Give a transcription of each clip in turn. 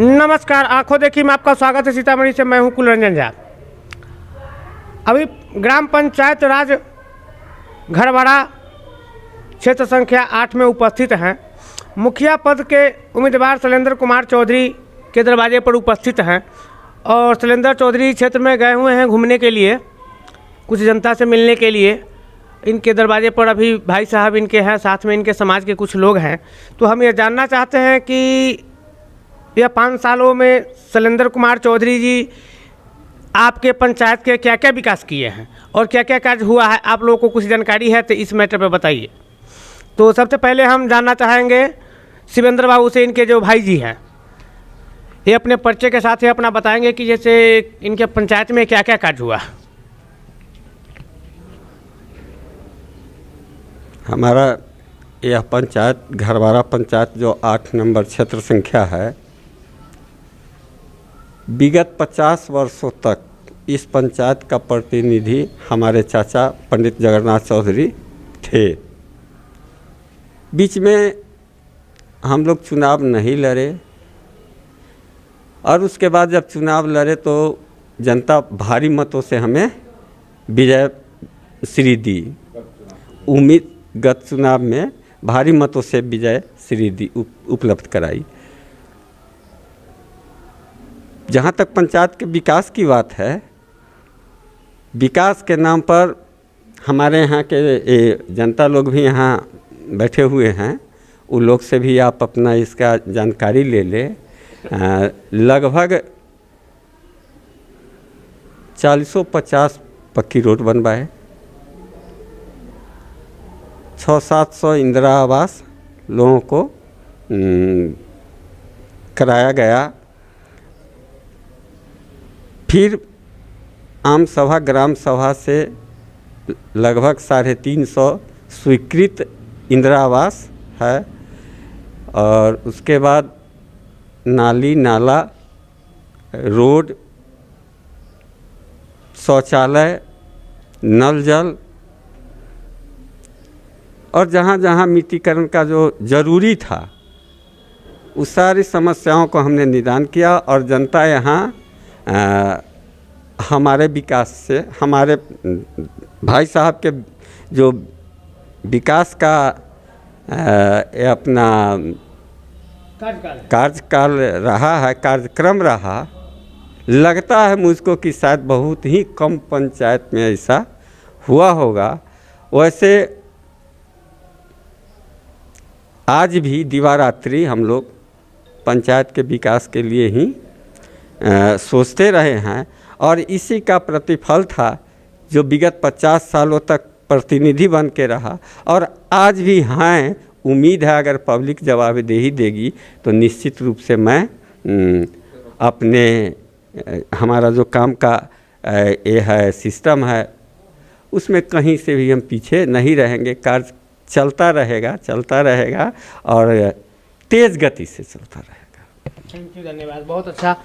नमस्कार, आंखों देखी में आपका स्वागत है। सीतामढ़ी से मैं हूं कुलरंजन झा। अभी ग्राम पंचायत राज घरवाड़ा क्षेत्र संख्या 8 में उपस्थित हैं। मुखिया पद के उम्मीदवार शैलेंद्र कुमार चौधरी के दरवाजे पर उपस्थित हैं और शैलेंद्र चौधरी क्षेत्र में गए हुए हैं घूमने के लिए, कुछ जनता से मिलने के लिए। इनके दरवाजे पर अभी भाई साहब इनके हैं, साथ में इनके समाज के कुछ लोग हैं। तो हम ये जानना चाहते हैं कि यह 5 सालों में शैलेंद्र कुमार चौधरी जी आपके पंचायत के क्या क्या विकास किए हैं और क्या क्या कार्य हुआ है, आप लोगों को कुछ जानकारी है तो इस मैटर पे बताइए। तो सबसे पहले हम जानना चाहेंगे शिवेंद्र बाबू से, इनके जो भाई जी हैं, ये अपने परिचय के साथ ही अपना बताएंगे कि जैसे इनके पंचायत में क्या क्या कार्य हुआ। हमारा यह पंचायत घरवाड़ा पंचायत जो 8 नंबर क्षेत्र संख्या है, विगत 50 वर्षों तक इस पंचायत का प्रतिनिधि हमारे चाचा पंडित जगन्नाथ चौधरी थे। बीच में हम लोग चुनाव नहीं लड़े और उसके बाद जब चुनाव लड़े तो जनता भारी मतों से हमें विजय श्री दी। गत चुनाव में भारी मतों से विजय श्री दी उपलब्ध कराई। जहाँ तक पंचायत के विकास की बात है, विकास के नाम पर हमारे यहाँ के जनता लोग भी यहाँ बैठे हुए हैं, उन लोग से भी आप अपना इसका जानकारी ले लें। लगभग 450 पक्की रोड बनवाए, 600-700 इंदिरा आवास लोगों को कराया गया। फिर आम सभा ग्राम सभा से लगभग 350 स्वीकृत इंदिरा आवास है और उसके बाद नाली नाला, रोड, शौचालय, नल जल और जहाँ जहाँ मिट्टीकरण का जो ज़रूरी था उस सारी समस्याओं को हमने निदान किया और जनता यहाँ हमारे विकास से, हमारे भाई साहब के जो विकास का अपना कार्यकाल रहा है, कार्यक्रम रहा, लगता है मुझको कि शायद बहुत ही कम पंचायत में ऐसा हुआ होगा। वैसे आज भी दिवारात्रि हम लोग पंचायत के विकास के लिए ही सोचते रहे हैं और इसी का प्रतिफल था जो विगत 50 सालों तक प्रतिनिधि बन के रहा और आज भी हैं। उम्मीद है अगर पब्लिक जवाबदेही देगी तो निश्चित रूप से मैं अपने हमारा जो काम का ये है सिस्टम है उसमें कहीं से भी हम पीछे नहीं रहेंगे। कार्य चलता रहेगा और तेज़ गति से चलता रहेगा। थैंक यू, धन्यवाद, बहुत अच्छा।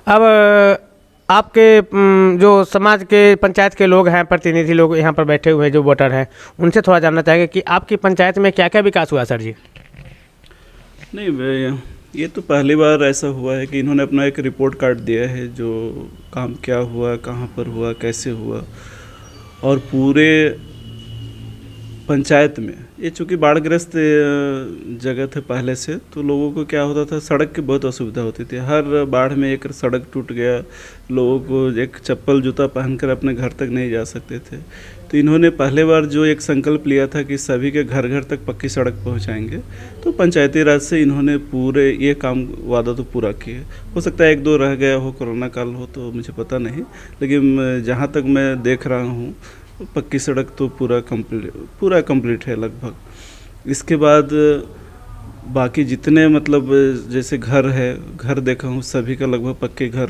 अब आपके जो समाज के पंचायत के लोग हैं, प्रतिनिधि लोग यहाँ पर बैठे हुए जो वोटर हैं, उनसे थोड़ा जानना चाहेंगे कि आपकी पंचायत में क्या क्या विकास हुआ सर जी। नहीं, ये तो पहली बार ऐसा हुआ है कि इन्होंने अपना एक रिपोर्ट कार्ड दिया है जो काम क्या हुआ, कहाँ पर हुआ, कैसे हुआ और पूरे पंचायत में। ये चूँकि बाढ़ग्रस्त जगह थे पहले से, तो लोगों को क्या होता था, सड़क की बहुत असुविधा होती थी। हर बाढ़ में एक सड़क टूट गया, लोगों को एक चप्पल जूता पहनकर अपने घर तक नहीं जा सकते थे। तो इन्होंने पहले बार जो एक संकल्प लिया था कि सभी के घर घर तक पक्की सड़क पहुंचाएंगे, तो पंचायती राज से इन्होंने पूरे ये काम वादा तो पूरा किए। हो सकता है 1-2 रह गया हो, कोरोना काल हो, तो मुझे पता नहीं, लेकिन जहाँ तक मैं देख रहा हूँ पक्की सड़क तो पूरा कंप्लीट है लगभग। इसके बाद बाकी जितने मतलब जैसे घर देखा हूँ, सभी का लगभग पक्के घर।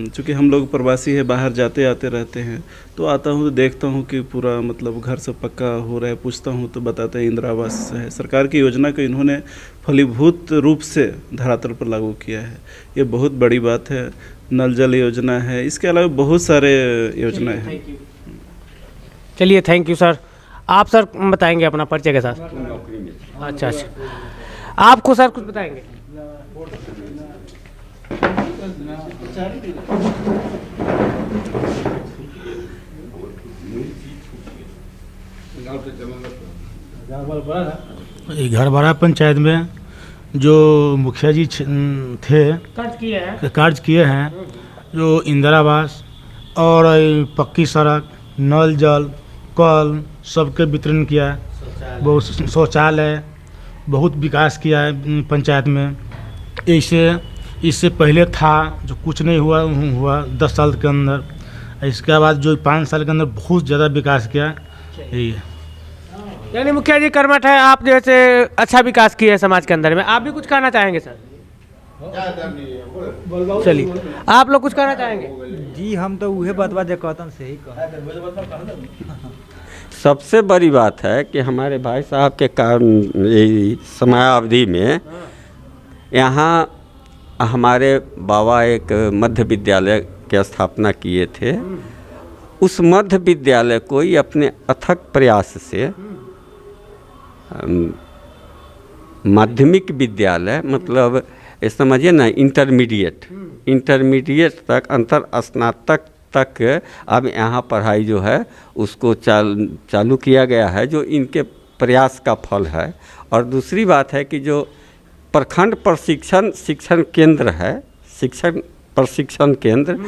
चूँकि हम लोग प्रवासी है, बाहर जाते आते रहते हैं, तो आता हूँ तो देखता हूँ कि पूरा मतलब घर सब पक्का हो रहा है। पूछता हूँ तो बताते हैं इंदिरा आवास है। सरकार की योजना को इन्होंने फलीभूत रूप से धरातल पर लागू किया है, ये बहुत बड़ी बात है। नल जल योजना है, इसके अलावा बहुत सारे योजनाएं हैं। चलिए, थैंक यू सर। आप सर बताएंगे अपना परिचय के साथ। अच्छा, आपको सर कुछ बताएंगे? घरवाड़ा पंचायत में जो मुखिया जी थे कार्य किए हैं, जो इंदिरा आवास और पक्की सड़क, नल जल, कल सबके वितरण किया है। बहुत शौचालय, बहुत विकास किया है पंचायत में। इससे पहले था जो कुछ नहीं हुआ 10 साल के अंदर। इसके बाद जो 5 साल के अंदर बहुत ज़्यादा विकास किया, यही है। यानी मुखिया जी कर्मठ है, आप जैसे अच्छा विकास किए हैं समाज के अंदर में। आप भी कुछ कहना चाहेंगे सर? चलिए, आप लोग कुछ कहना चाहेंगे? जी हम तो वही बतवा दे कहतन सही सबसे बड़ी बात है कि हमारे भाई साहब के कारण समयावधि में यहाँ हमारे बाबा एक मध्य विद्यालय की स्थापना किए थे। उस मध्य विद्यालय को ही अपने अथक प्रयास से माध्यमिक विद्यालय, मतलब समझिए ना, इंटरमीडिएट तक, अंतर स्नातक तक अब यहाँ पढ़ाई जो है उसको चालू किया गया है, जो इनके प्रयास का फल है। और दूसरी बात है कि जो प्रखंड शिक्षण केंद्र है, शिक्षण प्रशिक्षण केंद्र,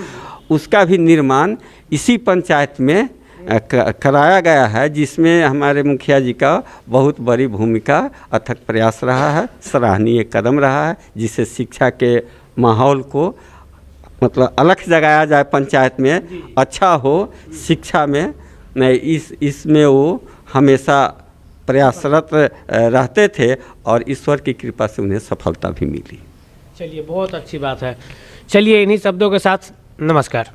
उसका भी निर्माण इसी पंचायत में कराया गया है, जिसमें हमारे मुखिया जी का बहुत बड़ी भूमिका, अथक प्रयास रहा है, सराहनीय कदम रहा है, जिससे शिक्षा के माहौल को मतलब अलग जगाया जाए, पंचायत में अच्छा हो शिक्षा में। इसमें वो हमेशा प्रयासरत रहते थे और ईश्वर की कृपा से उन्हें सफलता भी मिली। चलिए, बहुत अच्छी बात है। चलिए, इन्हीं शब्दों के साथ नमस्कार।